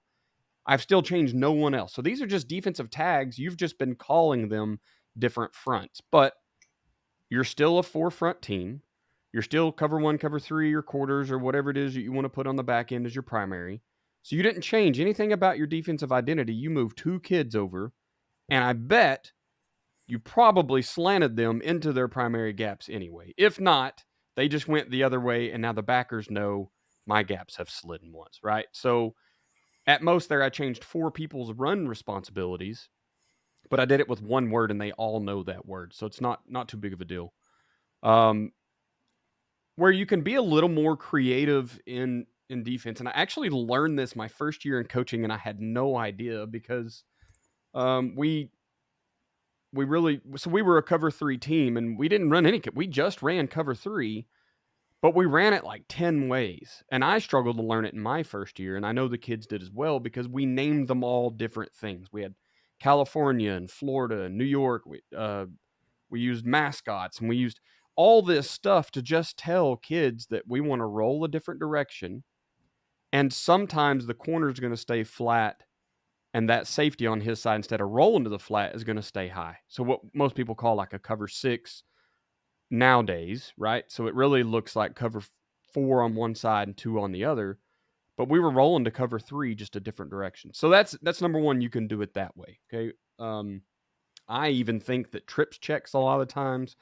I've still changed no one else. So these are just defensive tags. You've just been calling them different fronts, but you're still a 4-front team. You're still cover 1, cover 3, or quarters, or whatever it is that you want to put on the back end as your primary. So you didn't change anything about your defensive identity. You moved 2 kids over, and I bet you probably slanted them into their primary gaps anyway. If not, they just went the other way, and now the backers know my gaps have slidden once, right? So at most there, I changed 4 people's run responsibilities, but I did it with one word, and they all know that word, so it's not too big of a deal. Where you can be a little more creative in defense, and I actually learned this my first year in coaching, and I had no idea because we were a cover 3 team, and we didn't run we just ran cover 3, but we ran it like 10 ways. And I struggled to learn it in my first year, and I know the kids did as well because we named them all different things. We had California and Florida and New York. We used mascots, and we used all this stuff to just tell kids that we want to roll a different direction. And sometimes the corner is going to stay flat, and that safety on his side, instead of rolling to the flat, is going to stay high. So what most people call like a cover 6 nowadays, right? So it really looks like cover 4 on one side and 2 on the other, but we were rolling to cover 3, just a different direction. So that's number one. You can do it that way. Okay. I even think that trips checks a lot of times,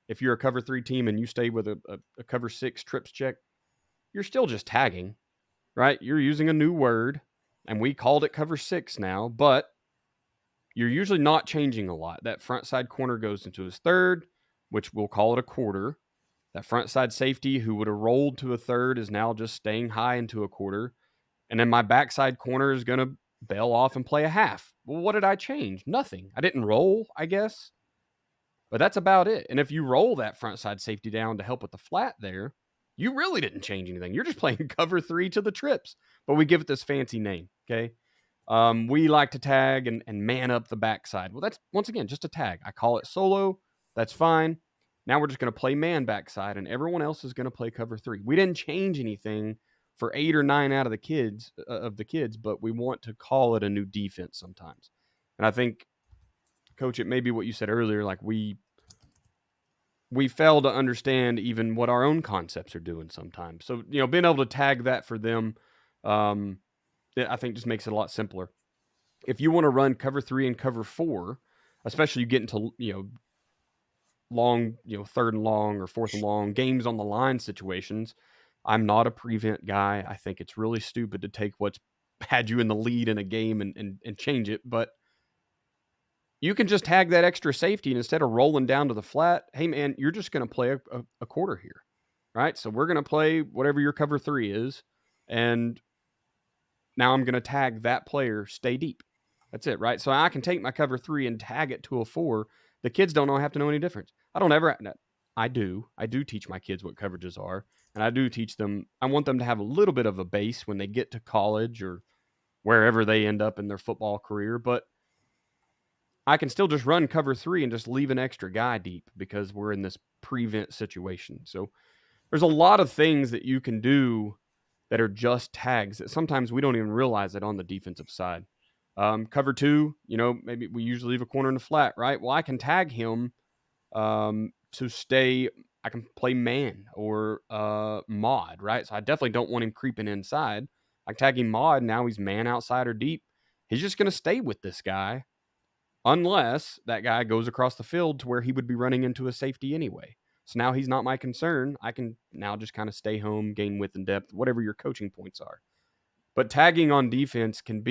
if you're a cover 3 team and you stay with a cover 6 trips check, you're still just tagging, right? You're using a new word. and we called it cover 6 now, but you're usually not changing a lot. That front side corner goes into his third, which we'll call it a quarter. That front side safety who would have rolled to a third is now just staying high into a quarter. And then my backside corner is going to bail off and play a half. Well, what did I change? Nothing. I didn't roll, I guess. But that's about it. And if you roll that front side safety down to help with the flat there, you really didn't change anything. You're just playing cover 3 to the trips. But we give it this fancy name, okay? We like to tag and man up the backside. Well, that's, once again, just a tag. I call it solo. That's fine. Now we're just going to play man backside, and everyone else is going to play cover 3. We didn't change anything for 8 or 9 out of the kids, but we want to call it a new defense sometimes. And I think, Coach, it may be what you said earlier, like we fail to understand even what our own concepts are doing sometimes. So, being able to tag that for them, I think just makes it a lot simpler. If you want to run cover 3 and cover 4, especially you get into, long, third and long or fourth and long games on the line situations, I'm not a prevent guy. I think it's really stupid to take what's had you in the lead in a game and change it. But you can just tag that extra safety, and instead of rolling down to the flat, hey, man, you're just going to play a quarter here, right? So we're going to play whatever your cover 3 is, and now I'm going to tag that player stay deep. That's it, right? So I can take my cover 3 and tag it to a 4. The kids don't have to know any difference. I do teach my kids what coverages are, and I do teach them. I want them to have a little bit of a base when they get to college or wherever they end up in their football career, but I can still just run cover 3 and just leave an extra guy deep because we're in this prevent situation. So there's a lot of things that you can do that are just tags that sometimes we don't even realize it on the defensive side. Cover 2, maybe we usually leave a corner in the flat, right? Well, I can tag him to stay. I can play man or mod, right? So I definitely don't want him creeping inside. I tag him mod. Now he's man outside or deep. He's just going to stay with this guy unless that guy goes across the field to where he would be running into a safety anyway. So now he's not my concern. I can now just kind of stay home, gain width and depth, whatever your coaching points are. But tagging on defense can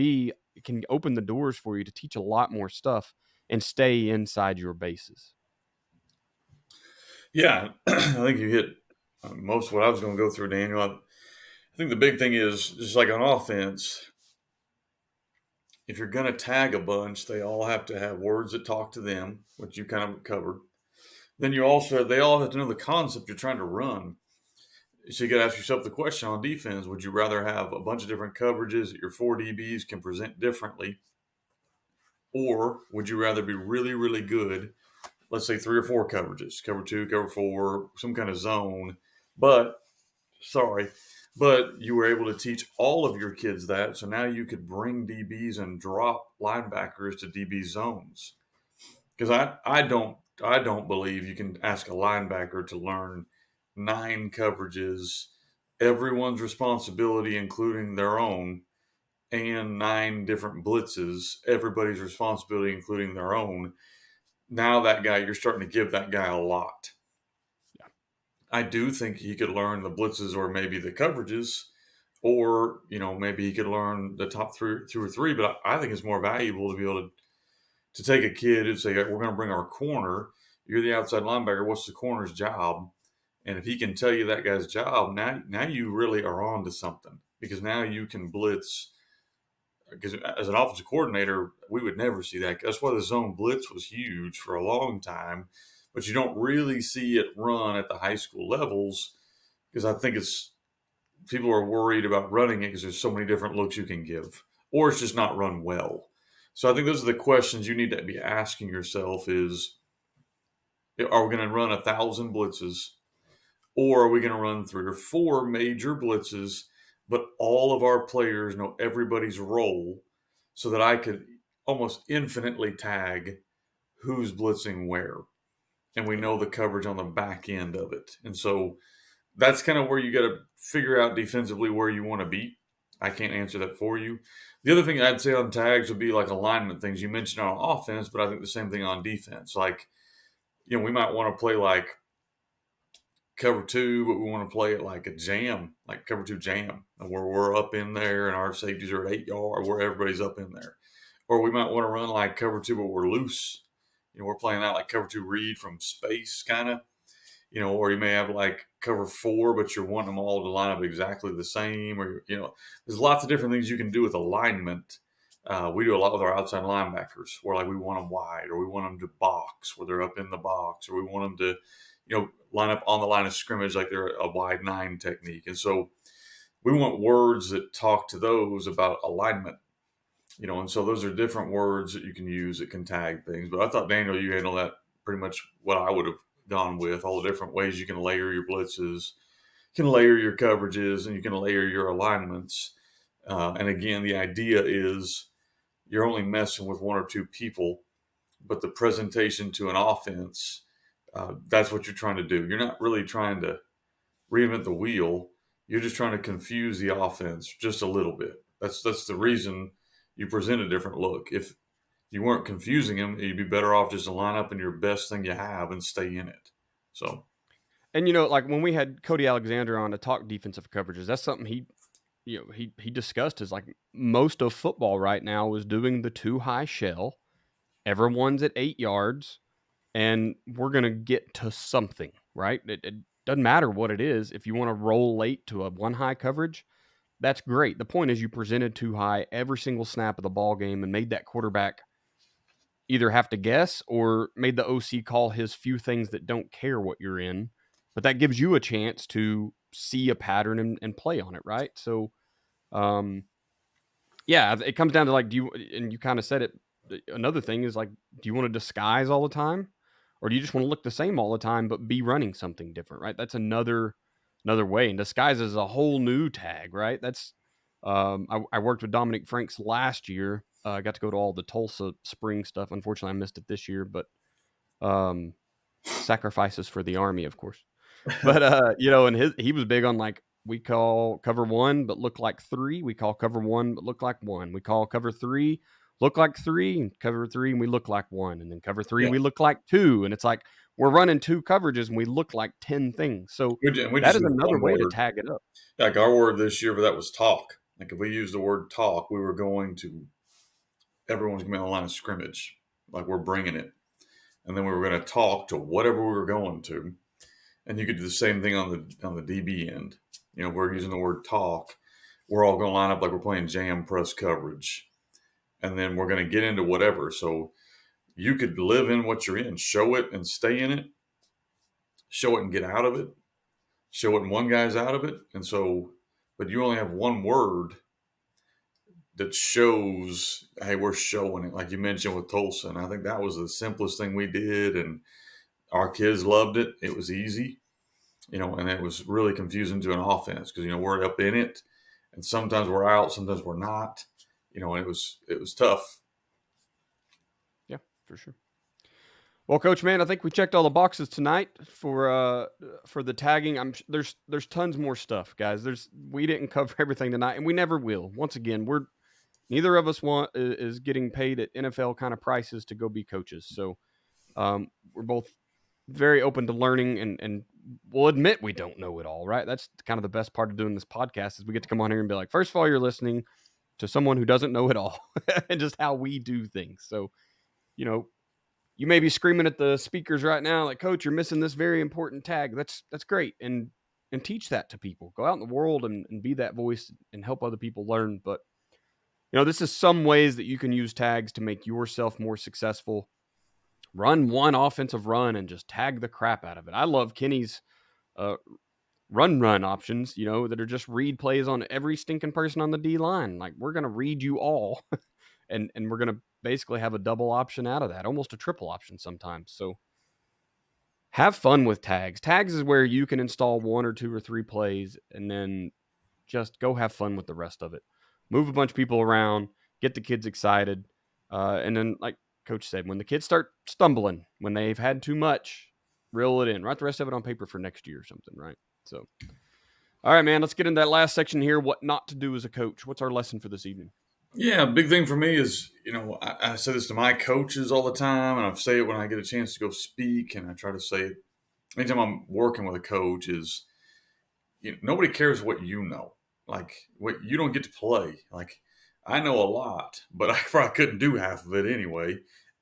open the doors for you to teach a lot more stuff and stay inside your bases. Yeah, I think you hit most of what I was going to go through, Daniel. I think the big thing is, just like on offense, if you're going to tag a bunch, they all have to have words that talk to them, which you kind of covered. Then they all have to know the concept you're trying to run. So you got to ask yourself the question on defense: would you rather have a bunch of different coverages that your 4 DBs can present differently, or would you rather be really, really good? Let's say 3 or 4 coverages: cover 2, cover 4, some kind of zone. But you were able to teach all of your kids that, so now you could bring DBs and drop linebackers to DB zones. Because I don't believe you can ask a linebacker to learn 9 coverages, everyone's responsibility, including their own, and 9 different blitzes, everybody's responsibility, including their own. Now that guy, you're starting to give that guy a lot. Yeah. I do think he could learn the blitzes or maybe the coverages, or maybe he could learn the top 2 or 3. But I think it's more valuable to be able to take a kid and say, we're going to bring our corner. You're the outside linebacker. What's the corner's job? And if he can tell you that guy's job, now you really are on to something, because now you can blitz. Because as an offensive coordinator, we would never see that. That's why the zone blitz was huge for a long time, but you don't really see it run at the high school levels, because I think people are worried about running it because there's so many different looks you can give, or it's just not run well. So I think those are the questions you need to be asking yourself: is, are we going to run 1,000 blitzes, or are we going to run 3 or 4 major blitzes, but all of our players know everybody's role, so that I could almost infinitely tag who's blitzing where, and we know the coverage on the back end of it. And so that's kind of where you got to figure out defensively where you want to be. I can't answer that for you. The other thing I'd say on tags would be like alignment things. You mentioned on offense, but I think the same thing on defense. Like, we might want to play like cover two, but we want to play it like a jam, like cover two jam, where we're up in there and our safeties are at 8 yards, where everybody's up in there. Or we might want to run like cover two, but we're loose. We're playing that like cover two read from space, kind of. Or you may have like cover four, but you're wanting them all to line up exactly the same. Or there's lots of different things you can do with alignment. We do a lot with our outside linebackers, where like we want them wide, or we want them to box, where they're up in the box, or we want them to, line up on the line of scrimmage like they're a wide 9 technique. And so we want words that talk to those about alignment. And so those are different words that you can use that can tag things. But I thought, Daniel, you handled that pretty much what I would have gone with, all the different ways you can layer your blitzes, you can layer your coverages, and you can layer your alignments. And again, the idea is you're only messing with 1 or 2 people, but the presentation to an offense, that's what you're trying to do. You're not really trying to reinvent the wheel. You're just trying to confuse the offense just a little bit. That's the reason you present a different look. If you weren't confusing them, you'd be better off just to line up in your best thing you have and stay in it. So, and like when we had Cody Alexander on to talk defensive coverages, that's something he discussed, is like most of football right now is doing the 2 high shell. Everyone's at 8 yards, and we're gonna get to something, right? It doesn't matter what it is. If you want to roll late to a 1 high coverage, that's great. The point is you presented 2 high every single snap of the ball game and made that quarterback either have to guess or made the OC call his few things that don't care what you're in. But that gives you a chance to see a pattern and play on it, right? So, yeah, it comes down to like, and you kind of said it, another thing is like, do you want to disguise all the time? Or do you just want to look the same all the time but be running something different, right? That's another way. And disguise is a whole new tag, right? That's I worked with Dominic Franks last year. I got to go to all the Tulsa spring stuff. Unfortunately, I missed it this year, but sacrifices for the Army, of course. But and he was big on like, we call cover 1 but look like 3. We call cover 1 but look like 1. We call cover 3 look like 3, and cover 3 and we look like 1, and then cover 3 we look like 2, and it's like we're running 2 coverages and we look like 10 things. So that is another way to tag it up. Like our word this year for that was talk. Like if we used the word talk, we were going to, everyone's going to be on the line of scrimmage, like we're bringing it, and then we were going to talk to whatever we were going to. And you could do the same thing on the DB end. We're using the word talk. We're all going to line up like we're playing jam press coverage. And then we're going to get into whatever. So you could live in what you're in, show it and stay in it, show it and get out of it, show it and one guy's out of it. And so, but you only have one word that shows, hey, we're showing it, like you mentioned with Tulsa. And I think that was the simplest thing we did. And our kids loved it. It was easy, and it was really confusing to an offense because, we're up in it and sometimes we're out, sometimes we're not, and it was tough. Yeah, for sure. Well, Coach, man, I think we checked all the boxes tonight for the tagging. There's tons more stuff, guys. We didn't cover everything tonight, and we never will. Once again, neither of us is getting paid at NFL kind of prices to go be coaches. So we're both very open to learning, and we'll admit we don't know it all, right? That's kind of the best part of doing this podcast, is we get to come on here and be like, first of all, you're listening to someone who doesn't know it all and just how we do things. So, you may be screaming at the speakers right now, like, Coach, you're missing this very important tag. That's great. And teach that to people. Go out in the world and be that voice and help other people learn. But, this is some ways that you can use tags to make yourself more successful. Run one offensive run and just tag the crap out of it. I love Kenny's run options, that are just read plays on every stinking person on the D line. Like, we're going to read you all and we're going to basically have a double option out of that, almost a triple option sometimes. So have fun with tags. Tags is where you can install 1 or 2 or 3 plays and then just go have fun with the rest of it. Move a bunch of people around, get the kids excited. And then, like Coach said, when the kids start stumbling, when they've had too much, reel it in. Write the rest of it on paper for next year or something, right? So, all right, man, let's get into that last section here. What not to do as a coach. What's our lesson for this evening? Yeah, big thing for me is, I say this to my coaches all the time, and I say it when I get a chance to go speak, and I try to say it anytime I'm working with a coach is, nobody cares what you know. Like, what you don't get to play. Like, I know a lot, but I probably couldn't do half of it anyway,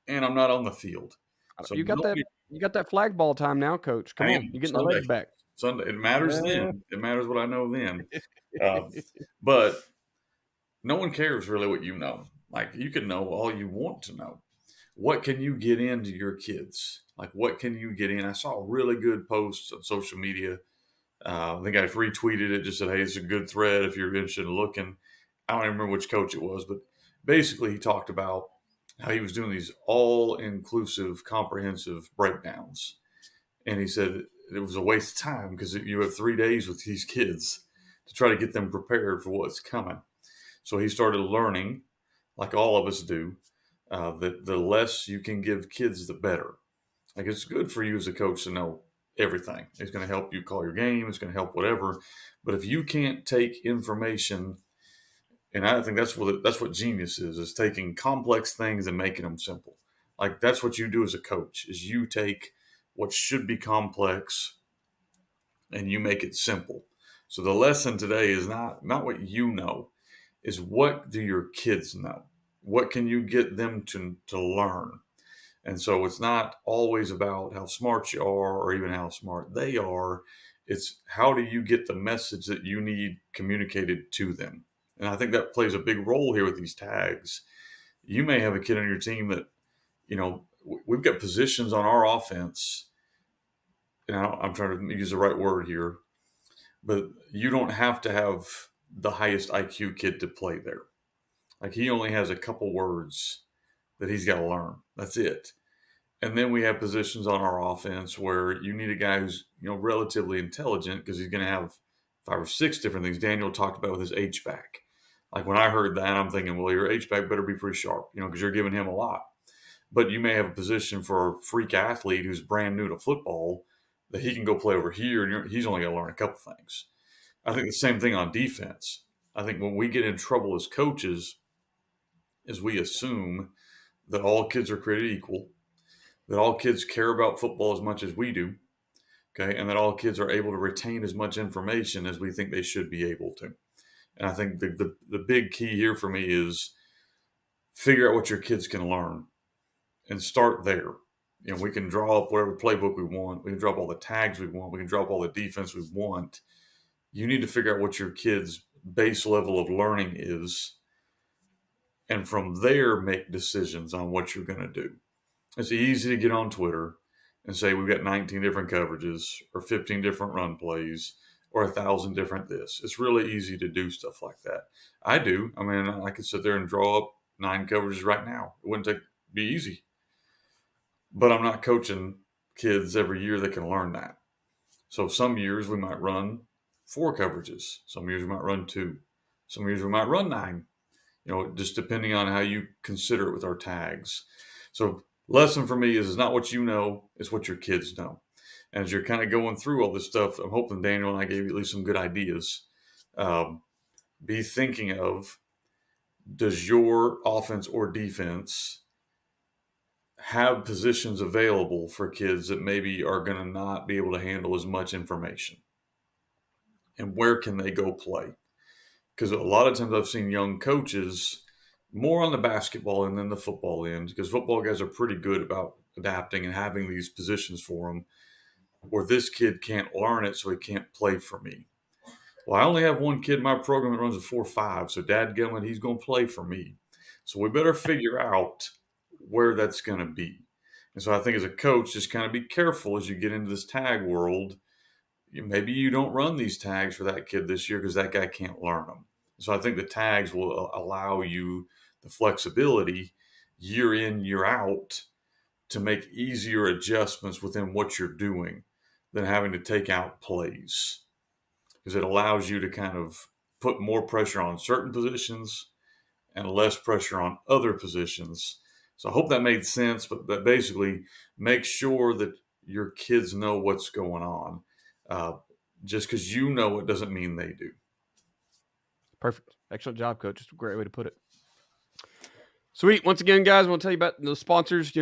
and I'm not on the field. So You got that. nobody. You got that flag ball time now, Coach. Come I on, am you're getting the Sunday. legs back. Sunday. It matters Yeah. then. It matters what I know then. Um, but no one cares really what you know. Like, you can know all you want to know. What can you get into your kids? Like, what can you get in? I saw a really good post on social media. I think I retweeted it, just said, hey, it's a good thread if you're interested in looking. I don't even remember which coach it was, but basically he talked about how he was doing these all-inclusive, comprehensive breakdowns. And he said it was a waste of time because you have 3 days with these kids to try to get them prepared for what's coming. So he started learning, like all of us do, that the less you can give kids, the better. Like, it's good for you as a coach to know everything. It's going to help you call your game. It's going to help whatever. But if you can't take information, and I think that's what genius is taking complex things and making them simple. Like, that's what you do as a coach is you take what should be complex and you make it simple. So the lesson today is not what you know, is what do your kids know? What can you get them to learn? And so it's not always about how smart you are or even how smart they are. It's how do you get the message that you need communicated to them? And I think that plays a big role here with these tags. You may have a kid on your team that, we've got positions on our offense, and I'm trying to use the right word here, but you don't have to have the highest IQ kid to play there. Like, he only has a couple words that he's got to learn. That's it. And then we have positions on our offense where you need a guy who's, relatively intelligent because he's going to have 5 or 6 different things. Daniel talked about with his H-back. Like, when I heard that, I'm thinking, well, your H-back better be pretry sharp, because you're giving him a lot. But you may have a position for a freak athlete who's brand new to football that he can go play over here, and he's only going to learn a couple things. I think the same thing on defense. I think when we get in trouble as coaches is we assume that all kids are created equal, that all kids care about football as much as we do, okay, and that all kids are able to retain as much information as we think they should be able to. And I think the big key here for me is figure out what your kids can learn and start there. We can draw up whatever playbook we want. We can drop all the tags we want. We can drop all the defense we want. You need to figure out what your kids' base level of learning is, and from there make decisions on what you're going to do. It's easy to get on Twitter and say we've got 19 different coverages or 15 different run plays or 1,000 different this. It's really easy to do stuff like that. I do. I mean, I could sit there and draw up 9 coverages right now. It wouldn't be easy. But I'm not coaching kids every year that can learn that. So some years we might run 4 coverages. Some years we might run 2. Some years we might run 9. Just depending on how you consider it with our tags. So lesson for me is not what you know, it's what your kids know. And as you're kind of going through all this stuff, I'm hoping Daniel and I gave you at least some good ideas. Be thinking of, does your offense or defense have positions available for kids that maybe are going to not be able to handle as much information? And where can they go play? Because a lot of times I've seen young coaches more on the basketball end than the football end, because football guys are pretty good about adapting and having these positions for them where this kid can't learn it, so he can't play for me. Well, I only have one kid in my program that runs a 4.5, so dadgummit, he's going to play for me. So we better figure out where that's going to be. And so I think as a coach, just kind of be careful as you get into this tag world. Maybe you don't run these tags for that kid this year because that guy can't learn them. So I think the tags will allow you the flexibility year in, year out to make easier adjustments within what you're doing than having to take out plays, because it allows you to kind of put more pressure on certain positions and less pressure on other positions. So I hope that made sense, but basically make sure that your kids know what's going on. Just because you know it doesn't mean they do. Perfect. Excellent job, Coach. Just a great way to put it. Sweet. Once again, guys, I want to tell you about the sponsors.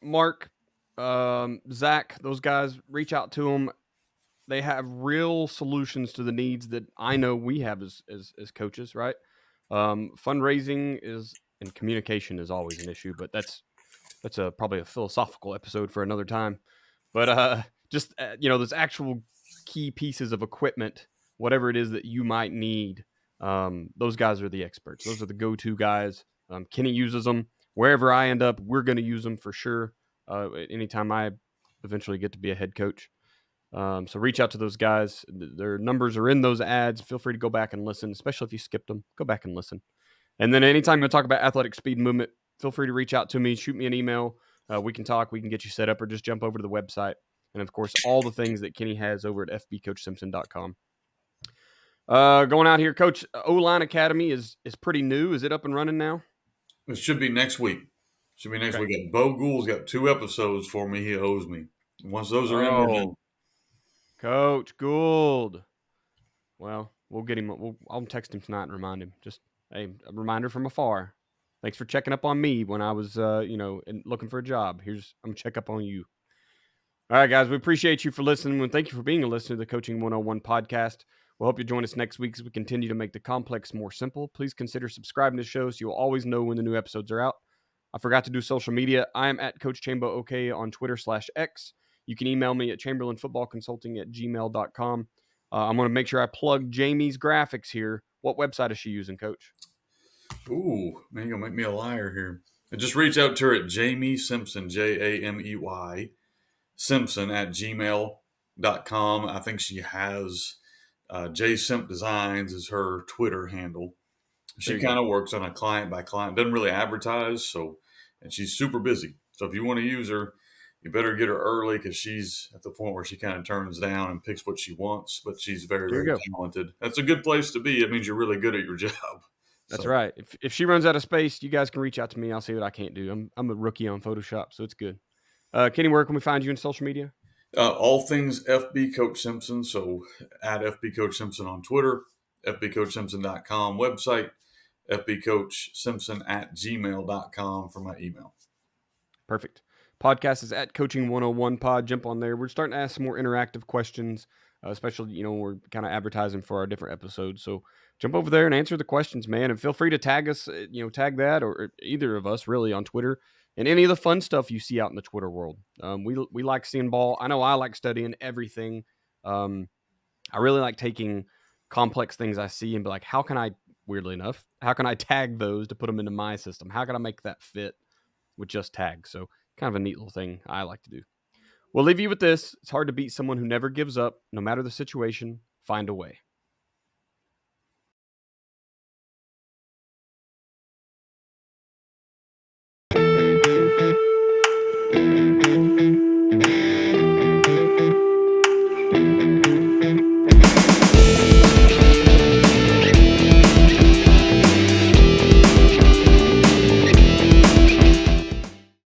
Mark Zach, those guys, reach out to them. They have real solutions to the needs that I know we have as coaches, right? Fundraising is and communication is always an issue, but that's probably a philosophical episode for another time. But just those actual key pieces of equipment, whatever it is that you might need, those guys are the experts. Those are the go-to guys. Kenny uses them wherever I end up. We're going to use them for sure. Anytime I eventually get to be a head coach. So reach out to those guys. Their numbers are in those ads. Feel free to go back and listen, especially if you skipped them. Go back and listen. And then anytime you talk about athletic speed and movement, feel free to reach out to me. Shoot me an email. We can talk. We can get you set up, or just jump over to the website. And, of course, all the things that Kenny has over at fbcoachsimpson.com. Going out here, Coach, O-Line Academy is pretty new. Is it up and running now? It should be next week. Should be next week. Bo Gould's got 2 episodes for me. He owes me. Once those are in, we're done. Coach Gould. Well, we'll get him. I'll text him tonight and remind him. Just a reminder from afar. Thanks for checking up on me when I was, looking for a job. I'm gonna check up on you. All right, guys, we appreciate you for listening, and thank you for being a listener to the Coaching 101 podcast. We'll hope you join us next week as we continue to make the complex more simple. Please consider subscribing to the show so you'll always know when the new episodes are out. I forgot to do social media. I am at Coach Chambo OK on Twitter/X. You can email me at chamberlainfootballconsulting@gmail.com. I'm going to make sure I plug Jamie's graphics here. What website is she using, Coach? Ooh, man, you're going to make me a liar here. And just reach out to her at Jamie Simpson, Jamey Simpson @gmail.com. I think she has JSimp Designs is her Twitter handle. She kind of works on a client by client, doesn't really advertise, and she's super busy. So if you want to use her, you better get her early because she's at the point where she kind of turns down and picks what she wants, but she's very, very talented. That's a good place to be. It means you're really good at your job. That's right. If she runs out of space, you guys can reach out to me. I'll see what I can't do. I'm a rookie on Photoshop, so it's good. Kenny, where can we find you in social media? All things FB Coach Simpson. So at FB Coach Simpson on Twitter, fbcoachsimpson.com website, fbcoachsimpson@gmail.com for my email. Perfect. Podcast is at Coaching 101 Pod. Jump on there. We're starting to ask some more interactive questions, especially, we're kind of advertising for our different episodes. So jump over there and answer the questions, man. And feel free to tag us, tag that or either of us really on Twitter and any of the fun stuff you see out in the Twitter world. We like seeing ball. I know I like studying everything. I really like taking complex things I see and be like, weirdly enough, how can I tag those to put them into my system? How can I make that fit with just tags? So kind of a neat little thing I like to do. We'll leave you with this. It's hard to beat someone who never gives up. No matter the situation, find a way.